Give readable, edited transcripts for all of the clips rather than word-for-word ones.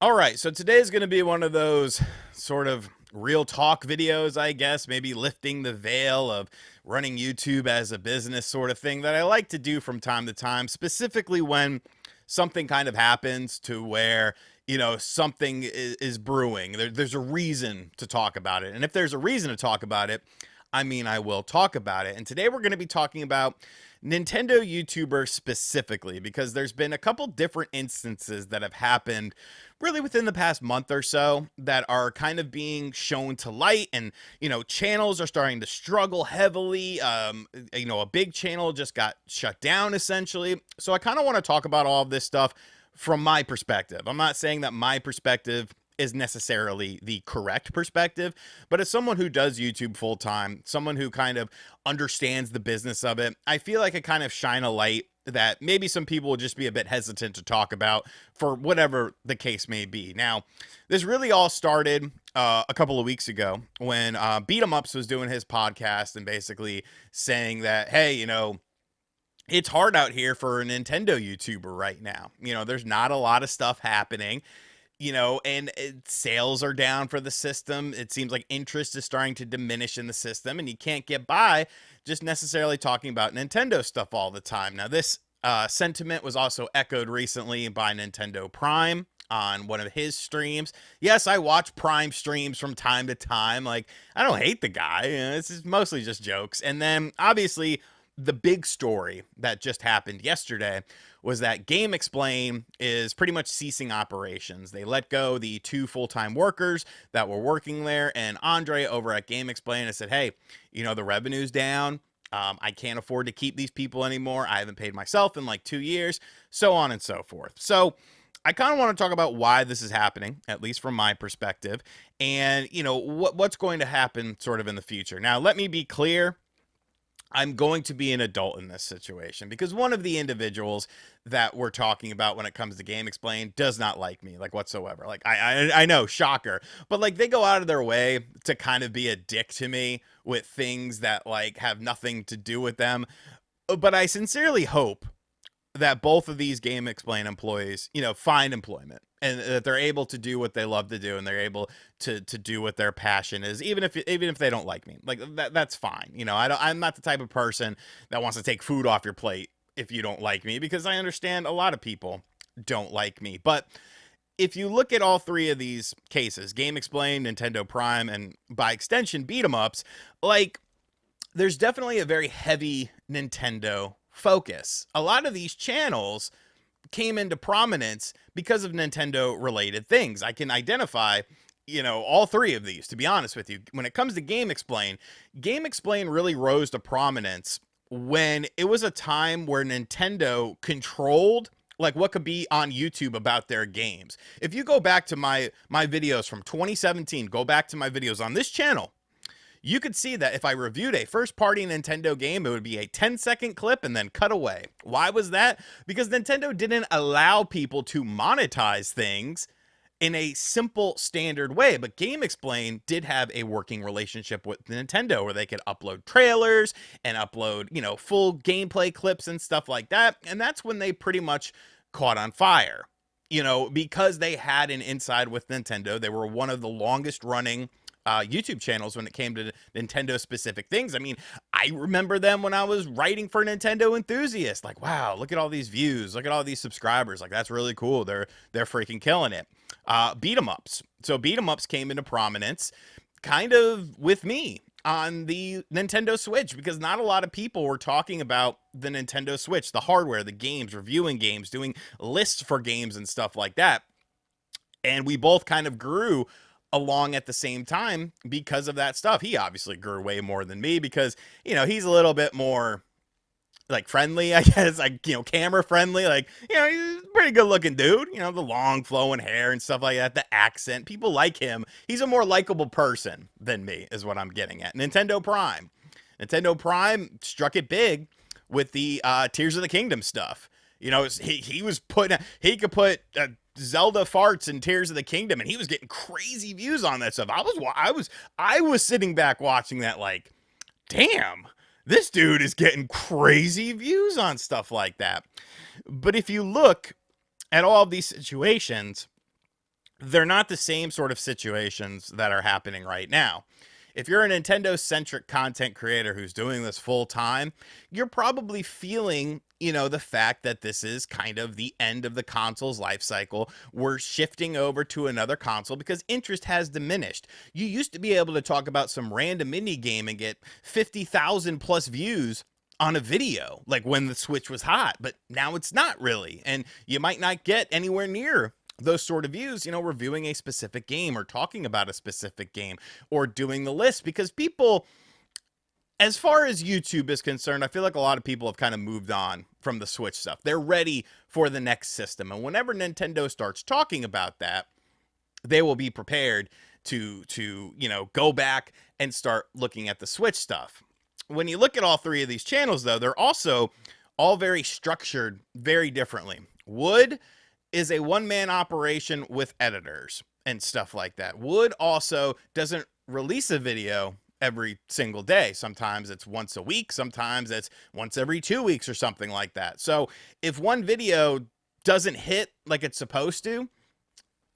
All right, so today is going to be one of those sort of real talk videos, I guess, maybe lifting the veil of running YouTube as a business sort of thing that I like to do from time to time, specifically when something kind of happens to where, something is brewing. There's a reason to talk about it. And if there's a reason to talk about it, I mean, I will talk about it. And today we're going to be talking about Nintendo YouTubers specifically, because there's been a couple different instances that have happened really within the past month or so that are kind of being shown to light. And channels are starting to struggle heavily. A big channel just got shut down essentially. So I kind of want to talk about all of this stuff from my perspective. I'm not saying that my perspective is necessarily the correct perspective, but as someone who does YouTube full time, someone who kind of understands the business of it, I feel like I kind of shine a light that maybe some people will just be a bit hesitant to talk about for whatever the case may be. Now, this really all started a couple of weeks ago when Beat 'em Ups was doing his podcast and basically saying that, hey, it's hard out here for a Nintendo YouTuber right now. There's not a lot of stuff happening, and sales are down for the system. It seems like interest is starting to diminish in the system, and you can't get by just necessarily talking about Nintendo stuff all the time. Now, this sentiment was also echoed recently by Nintendo Prime on one of his streams. Yes, I watch Prime streams from time to time. Like, I don't hate the guy. This is mostly just jokes. And then, obviously, the big story that just happened yesterday was that Game Explain is pretty much ceasing operations. They let go the two full-time workers that were working there, and Andre over at Game Explain has said, hey, the revenue's down. I can't afford to keep these people anymore. I haven't paid myself in like 2 years, so on and so forth. So I kind of want to talk about why this is happening, at least from my perspective, and, what's going to happen sort of in the future. Now, let me be clear. I'm going to be an adult in this situation because one of the individuals that we're talking about when it comes to Game Explain does not like me, like, whatsoever. Like, I know, shocker, but like they go out of their way to kind of be a dick to me with things that like have nothing to do with them. But I sincerely hope that both of these Game Explain employees, find employment and that they're able to do what they love to do and they're able to do what their passion is, even if they don't like me. Like that's fine. I'm not the type of person that wants to take food off your plate if you don't like me, because I understand a lot of people don't like me. But if you look at all three of these cases, Game Explain, Nintendo Prime, and by extension Beat 'em Ups, like there's definitely a very heavy Nintendo focus. A lot of these channels came into prominence because of Nintendo related things. I can identify, all three of these, to be honest with you. When it comes to Game Explain really rose to prominence when it was a time where Nintendo controlled like what could be on YouTube about their games. If you go back to my videos from 2017, go back to my videos on this channel, you could see that if I reviewed a first-party Nintendo game, it would be a 10-second clip and then cut away. Why was that? Because Nintendo didn't allow people to monetize things in a simple, standard way. But Game Explain did have a working relationship with Nintendo where they could upload trailers and upload, full gameplay clips and stuff like that. And that's when they pretty much caught on fire. Because they had an inside with Nintendo. They were one of the longest running YouTube channels when it came to Nintendo specific things. I mean, I remember them when I was writing for Nintendo Enthusiast. Like, wow, look at all these views, look at all these subscribers. Like, that's really cool. They're freaking killing it. Beat 'em Ups. So Beat 'em Ups came into prominence kind of with me on the Nintendo Switch, because not a lot of people were talking about the Nintendo Switch, the hardware, the games, reviewing games, doing lists for games and stuff like that. And we both kind of grew along at the same time because of that stuff. He obviously grew way more than me because, he's a little bit more like friendly, I guess, like, camera friendly. Like, he's a pretty good looking dude, the long flowing hair and stuff like that, the accent. People like him. He's a more likable person than me, is what I'm getting at. Nintendo Prime. Nintendo Prime struck it big with the Tears of the Kingdom stuff. He was putting, he could put Zelda farts and Tears of the Kingdom, and he was getting crazy views on that stuff. I was sitting back watching that like, damn, this dude is getting crazy views on stuff like that. But if you look at all of these situations, they're not the same sort of situations that are happening right now. If you're a Nintendo centric content creator who's doing this full time, you're probably feeling, the fact that this is kind of the end of the console's life cycle. We're shifting over to another console because interest has diminished. You used to be able to talk about some random indie game and get 50,000 plus views on a video, like when the Switch was hot, but now it's not really. And you might not get anywhere near those sort of views, reviewing a specific game or talking about a specific game or doing the list, because people, as far as YouTube is concerned, I feel like a lot of people have kind of moved on from the Switch stuff. They're ready for the next system. And whenever Nintendo starts talking about that, they will be prepared to go back and start looking at the Switch stuff. When you look at all three of these channels, though, they're also all very structured very differently. Wood is a one-man operation with editors and stuff like that. Wood also doesn't release a video every single day. Sometimes it's once a week, sometimes it's once every 2 weeks or something like that. So if one video doesn't hit like it's supposed to,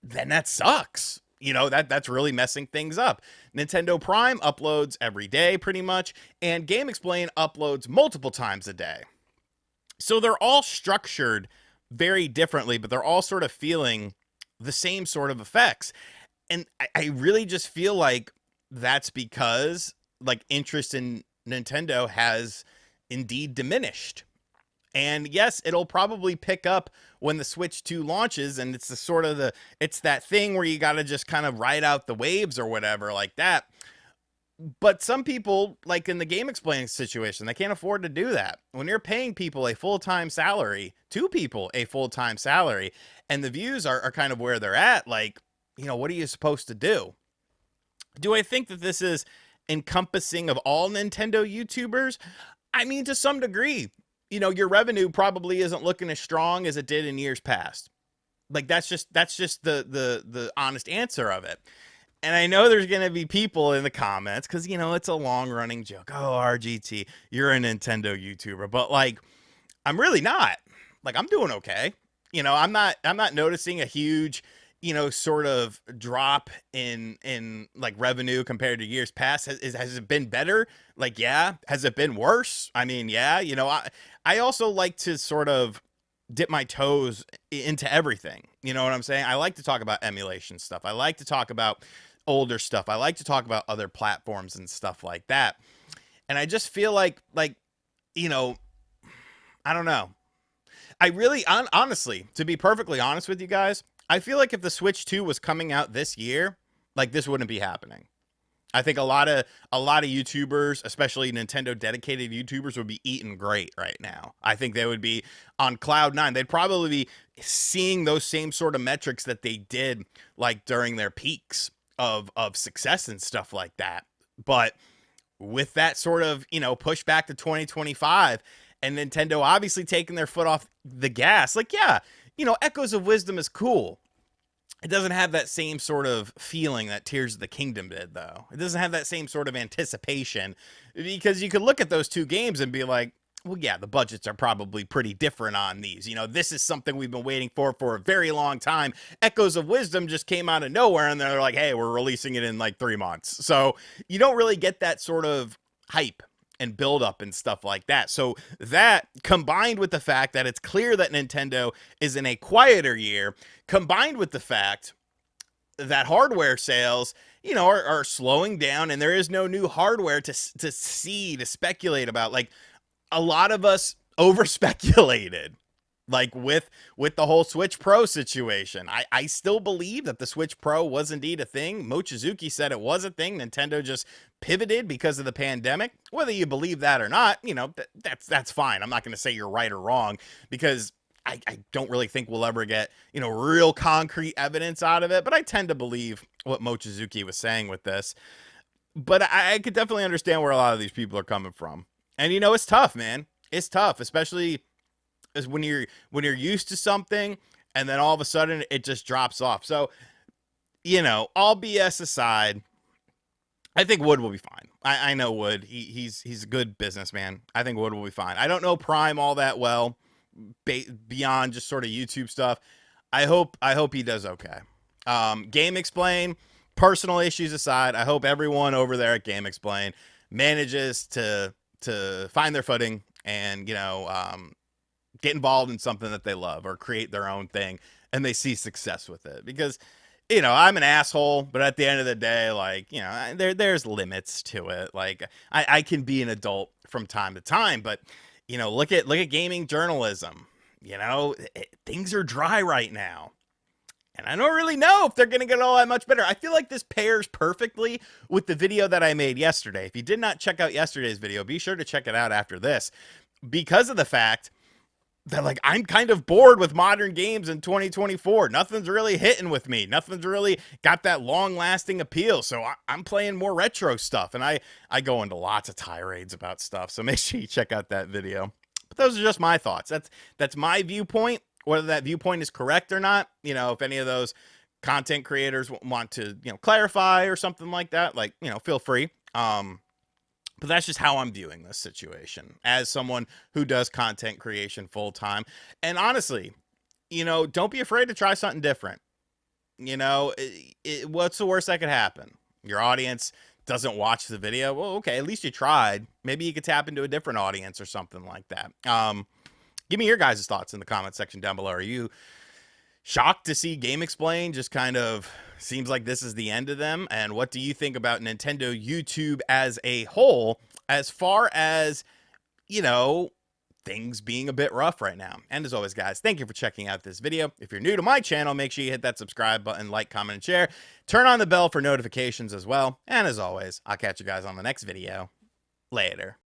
then that sucks. That's really messing things up. Nintendo Prime uploads every day pretty much, and Game Explain uploads multiple times a day. So they're all structured very differently, but they're all sort of feeling the same sort of effects. And I really just feel like that's because like interest in Nintendo has indeed diminished. And yes, it'll probably pick up when the Switch 2 launches, and it's it's that thing where you got to just kind of ride out the waves or whatever like that. But some people, like in the Game Explaining situation, they can't afford to do that. When you're paying people a full-time salary, two people a full-time salary, and the views are kind of where they're at, like, what are you supposed to do? Do I think that this is encompassing of all Nintendo YouTubers? I mean, to some degree. Your revenue probably isn't looking as strong as it did in years past. Like that's just the honest answer of it. And I know there's going to be people in the comments because, it's a long running joke. Oh, RGT, you're a Nintendo YouTuber. But like, I'm really not. Like, I'm doing okay. I'm not noticing a huge, sort of drop in like revenue compared to years past. Has it been better? Like, yeah. Has it been worse? I mean, yeah. I also like to sort of dip my toes into everything. You know what I'm saying? I like to talk about emulation stuff. I like to talk about older stuff. I like to talk about other platforms and stuff like that. And I just feel like, I don't know. I really, honestly, to be perfectly honest with you guys, I feel like if the Switch 2 was coming out this year, like this wouldn't be happening. I think a lot of YouTubers, especially Nintendo dedicated YouTubers, would be eating great right now. I think they would be on cloud nine. They'd probably be seeing those same sort of metrics that they did like during their peaks of success and stuff like that. But with that sort of, push back to 2025 and Nintendo obviously taking their foot off the gas, like, yeah, Echoes of Wisdom is cool. It doesn't have that same sort of feeling that Tears of the Kingdom did, though. It doesn't have that same sort of anticipation, because you could look at those two games and be like, well, yeah, the budgets are probably pretty different on these. This is something we've been waiting for a very long time. Echoes of Wisdom just came out of nowhere, and they're like, hey, we're releasing it in like 3 months. So you don't really get that sort of hype and build up and stuff like that. So that, combined with the fact that it's clear that Nintendo is in a quieter year, combined with the fact that hardware sales, are slowing down, and there is no new hardware to speculate about. Like, a lot of us over speculated, like with the whole Switch Pro situation. I still believe that the Switch Pro was indeed a thing. Mochizuki said it was a thing. Nintendo just pivoted because of the pandemic. Whether you believe that or not, that's fine. I'm not going to say you're right or wrong, because I don't really think we'll ever get, real concrete evidence out of it. But I tend to believe what Mochizuki was saying with this. But I could definitely understand where a lot of these people are coming from. And, it's tough, man. It's tough, especially is when you're used to something and then all of a sudden it just drops off. So, all BS aside, I think Wood will be fine. I know Wood. He's a good businessman. I think Wood will be fine. I don't know Prime all that well beyond just sort of YouTube stuff. I hope he does okay. Game Explain, personal issues aside, I hope everyone over there at Game Explain manages to find their footing and, get involved in something that they love or create their own thing and they see success with it. Because, I'm an asshole, but at the end of the day, like, there's limits to it. Like, I can be an adult from time to time, but, look at gaming journalism. Things are dry right now. And I don't really know if they're going to get all that much better. I feel like this pairs perfectly with the video that I made yesterday. If you did not check out yesterday's video, be sure to check it out after this, because of the fact that, like, I'm kind of bored with modern games in 2024. Nothing's really hitting with me. Nothing's really got that long-lasting appeal. So I'm playing more retro stuff, and I go into lots of tirades about stuff. So make sure you check out that video. But those are just my thoughts. That's my viewpoint. Whether that viewpoint is correct or not, if any of those content creators want to, clarify or something like that, like, feel free. But that's just how I'm viewing this situation as someone who does content creation full time. And honestly, don't be afraid to try something different. What's the worst that could happen? Your audience doesn't watch the video. Well, okay, at least you tried. Maybe you could tap into a different audience or something like that. Give me your guys' thoughts in the comment section down below. Are you shocked to see Game Explain just kind of seems like this is the end of them? And what do you think about Nintendo YouTube as a whole, as far as, things being a bit rough right now? And as always, guys, thank you for checking out this video. If you're new to my channel, make sure you hit that subscribe button, like, comment, and share. Turn on the bell for notifications as well. And as always, I'll catch you guys on the next video. Later.